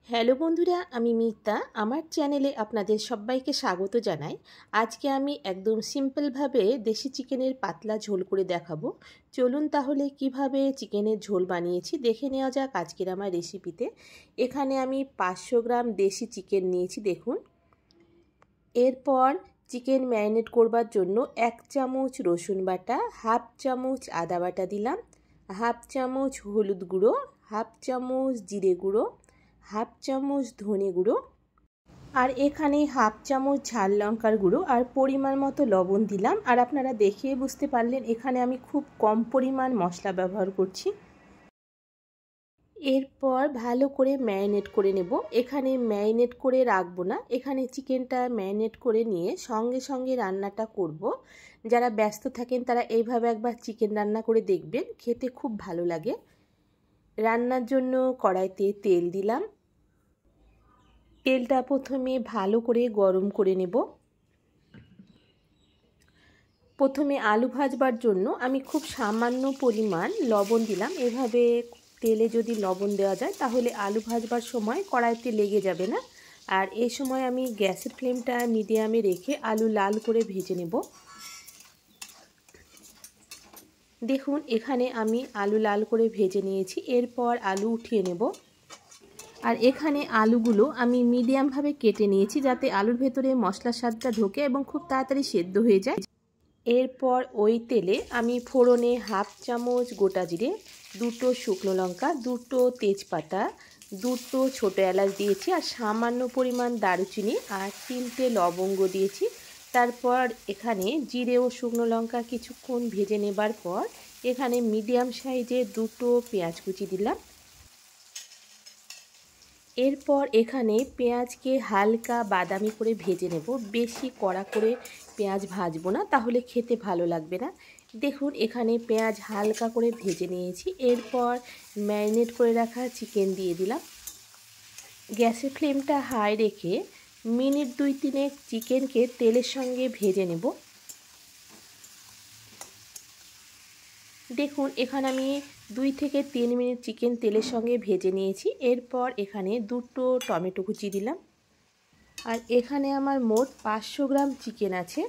Hello বন্ধুরা, আমি মিতা। আমার চ্যানেলে আপনাদের সবাইকে স্বাগত জানাই। আজকে আমি একদম সিম্পলভাবে দেশি চিকেনের পাতলা ঝোল করে দেখাবো। চলুন তাহলে কিভাবে চিকেনের ঝোল বানিয়েছি দেখে নেওয়া যাক আজকের আমার রেসিপিতে। এখানে আমি 500 গ্রাম দেশি চিকেন নিয়েছি, দেখুন। এরপর চিকেন ম্যারিনেট করবার জন্য 1 চামচ রসুন বাটা, হাফ চামচ আদা বাটা দিলাম, হাফ চামচ হলুদ গুঁড়ো, হাফ চামচ জিরে গুঁড়ো, হাফ চামচ ধনে গুঁড়ো, আর এখানে হাফ চামচ ঝাল লঙ্কার গুঁড়ো আর পরিমাণ মতো লবণ দিলাম। আর আপনারা দেখে বুঝতে পারলেন এখানে আমি খুব কম পরিমাণ মশলা ব্যবহার করছি। এরপর ভালো করে ম্যারিনেট করে নেব। এখানে ম্যারিনেট করে রাখবো না, এখানে চিকেনটা ম্যারিনেট করে নিয়ে সঙ্গে সঙ্গে রান্নাটা করব। যারা ব্যস্ত থাকেন তারা এইভাবে একবার চিকেন রান্না করে দেখবেন, খেতে খুব ভালো লাগে। রান্নার জন্য কড়াইতে তেল দিলাম। তেলটা প্রথমে ভালো করে গরম করে নেব। প্রথমে আলু ভাজবার জন্য আমি খুব সামান্য পরিমাণ লবণ দিলাম। এভাবে তেলে যদি লবণ দেওয়া যায় তাহলে আলু ভাজবার সময় কড়াইতে লেগে যাবে না। আর এই সময় আমি গ্যাসের ফ্লেমটা মিডিয়ামে রেখে আলু লাল করে ভেজে নেব। দেখুন এখানে আমি আলু লাল করে ভেজে নিয়েছি। এরপর আলু উঠিয়ে নেব। আর এখানে আলুগুলো আমি মিডিয়ামভাবে কেটে নিয়েছি যাতে আলুর ভেতরে মশলার স্বাদটা ঢোকে এবং খুব তাড়াতাড়ি সেদ্ধ হয়ে যায়। এরপর ওই তেলে আমি ফোড়নে হাফ চামচ গোটা জিরে, 2টো শুকনো লঙ্কা, 2টো তেজপাতা, 2টো ছোটো এলাচ দিয়েছি আর সামান্য পরিমাণ দারুচিনি আর 3টে লবঙ্গ দিয়েছি। তারপর এখানে জিরে ও শুকনো লঙ্কা কিছুক্ষণ ভেজে নেবার পর এখানে মিডিয়াম সাইজে 2টো পেঁয়াজ কুচি দিলাম। এরপর এখানে পেঁয়াজকে হালকা বাদামি করে ভেজে নেব। বেশি কড়া করে পেঁয়াজ ভাজবো না, তাহলে খেতে ভালো লাগবে না। দেখুন এখানে পেঁয়াজ হালকা করে ভেজে নিয়েছি। এরপর ম্যারিনেট করে রাখা চিকেন দিয়ে দিলাম। গ্যাসের ফ্লেমটা হাই রেখে মিনিট 2-3 চিকেনকে তেলের সঙ্গে ভেজে নেব। দেখুন এখানে আমি 2 থেকে 3 মিনিট চিকেন তেলের সঙ্গে ভেজে নিয়েছি। এরপর এখানে 2টো টমেটো কুচি দিলাম। আর এখানে আমার মোট 500 গ্রাম চিকেন আছে।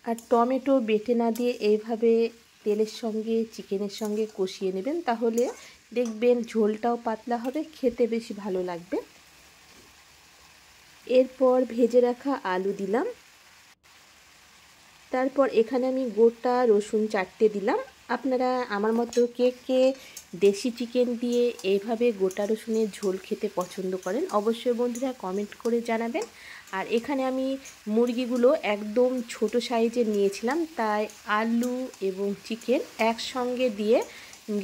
আর টমেটো বেটে না দিয়ে এইভাবে তেলের সঙ্গে চিকেনের সঙ্গে কষিয়ে নেবেন, তাহলে দেখবেন ঝোলটাও পাতলা হবে, খেতে বেশি ভালো লাগবে। এরপর ভেজে রাখা আলু দিলাম। তারপর এখানে আমি গোটা রসুন 4টে দিলাম। আপনারা আমার মতো কে কে দেশি চিকেন দিয়ে এইভাবে গোটা রসুনের ঝোল খেতে পছন্দ করেন অবশ্যই বন্ধুরা কমেন্ট করে জানাবেন। আর এখানে আমি মুরগিগুলো একদম ছোট সাইজের নিয়েছিলাম, তাই আলু এবং চিকেন একসঙ্গে দিয়ে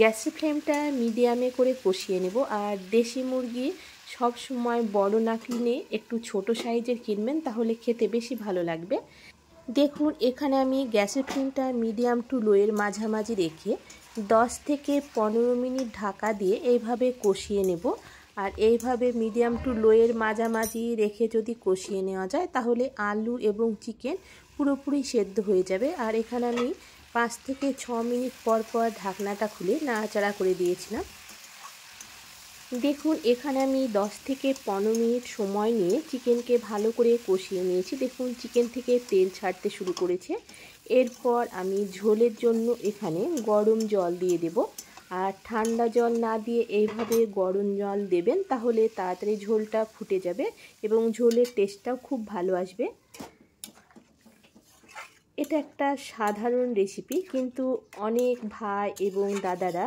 গ্যাসের ফ্লেমটা মিডিয়ামে করে কষিয়ে নেব। আর দেশি মুরগি সব সময় বড় না কিনে একটু ছোট সাইজের কিনবেন, তাহলে খেতে বেশি ভালো লাগবে। দেখুন এখানে আমি গ্যাসের ফ্লেমটা মিডিয়াম টু লোয়ের মাঝামাঝি রেখে 10 থেকে 15 মিনিট ঢাকা দিয়ে এইভাবে কষিয়ে নেব। আর এইভাবে মিডিয়াম টু লোয়ের মাঝামাঝি রেখে যদি কষিয়ে নেওয়া যায় তাহলে আলু এবং চিকেন পুরোপুরি সেদ্ধ হয়ে যাবে। আর এখানে আমি 5 থেকে 6 মিনিট পর পর ঢাকনাটা খুলে নাড়াচাড়া করে দিয়েছিলাম। দেখুন এখানে আমি 10 থেকে 15 মিনিট সময় নিয়ে চিকেনকে ভালো করে কষিয়ে নিয়েছি। দেখুন চিকেন থেকে তেল ছাড়তে শুরু করেছে। এরপর আমি ঝোলের জন্য এখানে গরম জল দিয়ে দেব। আর ঠান্ডা জল না দিয়ে এইভাবে গরম জল দেবেন, তাহলে তাড়াতাড়ি ঝোলটা ফুটে যাবে এবং ঝোলের টেস্টটাও খুব ভালো আসবে। এটা একটা সাধারণ রেসিপি, কিন্তু অনেক ভাই এবং দাদারা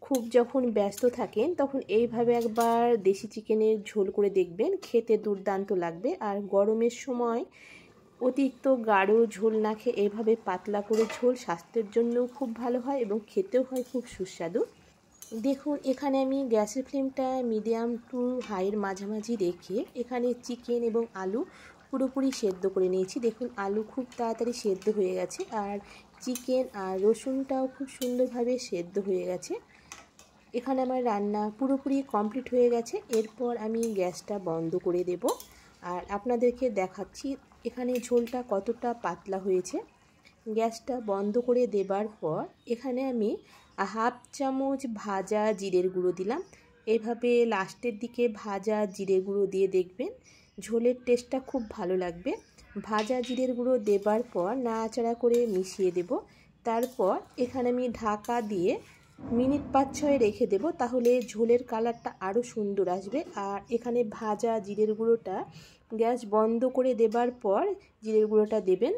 খুব যখন ব্যস্ত থাকেন তখন এইভাবে একবার দেশি চিকেনের ঝোল করে দেখবেন, খেতে দুর্দান্ত লাগবে। আর গরমের সময় অতিরিক্ত গাঢ় ঝোল না খেয়ে এইভাবে পাতলা করে ঝোল স্বাস্থ্যের জন্যও খুব ভালো হয় এবং খেতেও হয় খুব সুস্বাদু। দেখুন এখানে আমি গ্যাসের ফ্লেমটা মিডিয়াম টু হাইয়ের মাঝামাঝি রেখে এখানে চিকেন এবং আলু পুরোপুরি সেদ্ধ করে নিয়েছি। দেখুন আলু খুব তাড়াতাড়ি সেদ্ধ হয়ে গেছে আর চিকেন আর রসুনটাও খুব সুন্দরভাবে সেদ্ধ হয়ে গেছে। এখানে আমার রান্না পুরোপুরি কমপ্লিট হয়ে গেছে। এরপর আমি গ্যাসটা বন্ধ করে দেব আর আপনাদেরকে দেখাচ্ছি এখানে ঝোলটা কতটা পাতলা হয়েছে। গ্যাসটা বন্ধ করে দেবার পর এখানে আমি হাফ চামচ ভাজা জিরের গুঁড়ো দিলাম, এভাবে লাস্টের দিকে ভাজা জিরে গুঁড়ো দিয়ে দেখবেন, ঝোলের টেস্টটা খুব ভালো লাগবে। ভাজা জিরের গুঁড়ো দেবার পর নাড়াচাড়া করে মিশিয়ে দেব। তারপর এখানে আমি ঢাকা দিয়ে মিনিট 5-6 রেখে দেব, তাহলে ঝোলের কালারটা আরও সুন্দর আসবে। আর এখানে ভাজা জিরের গুঁড়োটা গ্যাস বন্ধ করে দেবার পর জিরের গুঁড়োটা দেবেন।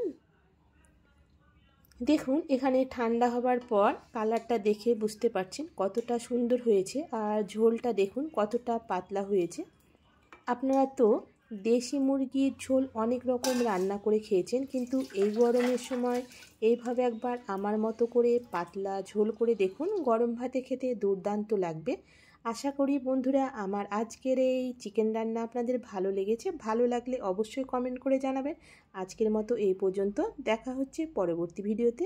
দেখুন এখানে ঠান্ডা হবার পর কালারটা দেখে বুঝতে পারছেন কতটা সুন্দর হয়েছে, আর ঝোলটা দেখুন কতটা পাতলা হয়েছে। আপনারা তো দেশি মুরগির ঝোল অনেক রকম রান্না করে খেয়েছেন, কিন্তু এই গরমের সময় এইভাবে একবার আমার মতো করে পাতলা ঝোল করে দেখুন, গরম ভাতে খেতে দুর্দান্ত লাগবে। আশা করি বন্ধুরা আমার আজকের এই চিকেন রান্না আপনাদের ভালো লেগেছে। ভালো লাগলে অবশ্যই কমেন্ট করে জানাবেন। আজকের মতো এই পর্যন্ত, দেখা হচ্ছে পরবর্তী ভিডিওতে।